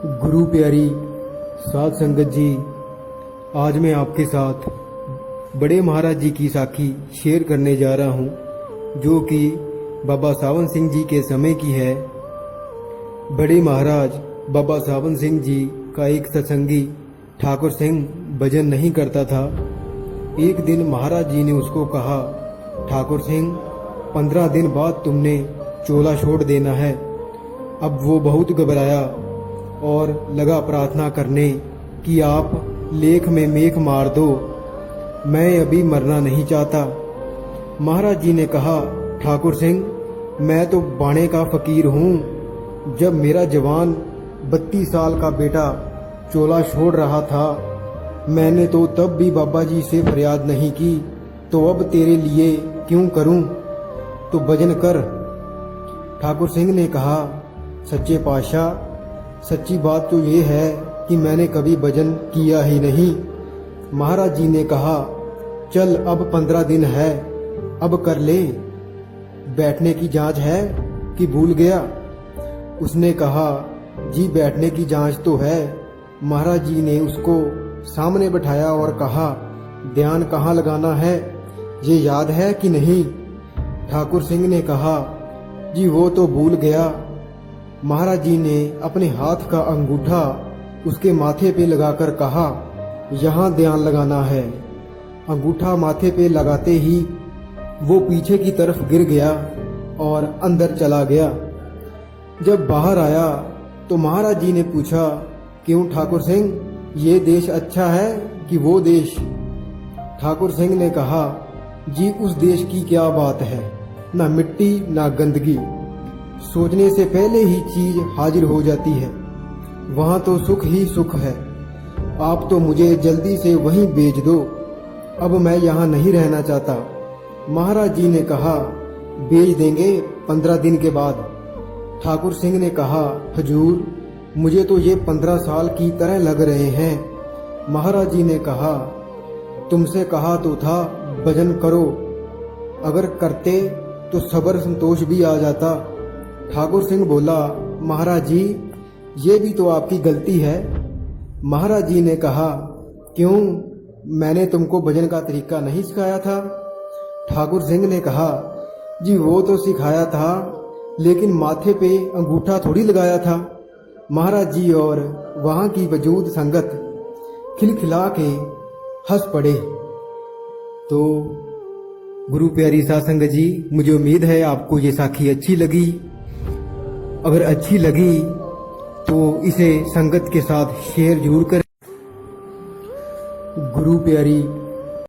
गुरु प्यारी साध संगत जी, आज मैं आपके साथ बड़े महाराज जी की साखी शेयर करने जा रहा हूँ, जो कि बाबा सावन सिंह जी के समय की है। बड़े महाराज बाबा सावन सिंह जी का एक सत्संगी ठाकुर सिंह भजन नहीं करता था। एक दिन महाराज जी ने उसको कहा, ठाकुर सिंह 15 दिन बाद तुमने चोला छोड़ देना है। अब वो बहुत घबराया और लगा प्रार्थना करने कि आप लेख में मेख मार दो, मैं अभी मरना नहीं चाहता। महाराज जी ने कहा, ठाकुर सिंह मैं तो बाणे का फकीर हूँ। जब मेरा जवान 32 साल का बेटा चोला छोड़ रहा था, मैंने तो तब भी बाबा जी से फरियाद नहीं की, तो अब तेरे लिए क्यों करूं? तो भजन कर। ठाकुर सिंह ने कहा, सच्चे पातशाह सच्ची बात तो ये है कि मैंने कभी भजन किया ही नहीं। महाराज जी ने कहा, चल अब 15 दिन है, अब कर ले। बैठने की जांच है कि भूल गया? उसने कहा, जी बैठने की जांच तो है। महाराज जी ने उसको सामने बैठाया और कहा, ध्यान कहाँ लगाना है, ये याद है कि नहीं? ठाकुर सिंह ने कहा, जी वो तो भूल गया। महाराज जी ने अपने हाथ का अंगूठा उसके माथे पे लगाकर कहा, यहाँ ध्यान लगाना है। अंगूठा माथे पे लगाते ही वो पीछे की तरफ गिर गया और अंदर चला गया। जब बाहर आया तो महाराज जी ने पूछा, क्यों ठाकुर सिंह, ये देश अच्छा है कि वो देश? ठाकुर सिंह ने कहा, जी उस देश की क्या बात है, ना मिट्टी ना गंदगी, सोचने से पहले ही चीज हाजिर हो जाती है। वहाँ तो सुख ही सुख है। आप तो मुझे जल्दी से वहीं भेज दो, अब मैं यहाँ नहीं रहना चाहता। महाराज जी ने कहा, भेज देंगे 15 दिन के बाद। ठाकुर सिंह ने कहा, हजूर मुझे तो ये 15 साल की तरह लग रहे हैं। महाराज जी ने कहा, तुमसे कहा तो था भजन करो, अगर करते तो सब्र संतोष भी आ जाता। ठाकुर सिंह बोला, महाराज जी ये भी तो आपकी गलती है। महाराज जी ने कहा, क्यों, मैंने तुमको भजन का तरीका नहीं सिखाया था? ठाकुर सिंह ने कहा, जी वो तो सिखाया था, लेकिन माथे पे अंगूठा थोड़ी लगाया था। महाराज जी और वहाँ की वजूद संगत खिलखिला के हंस पड़े। तो गुरु प्यारी साध संगत जी, मुझे उम्मीद है आपको ये साखी अच्छी लगी। अगर अच्छी लगी तो इसे संगत के साथ शेयर जरूर करें। गुरु प्यारी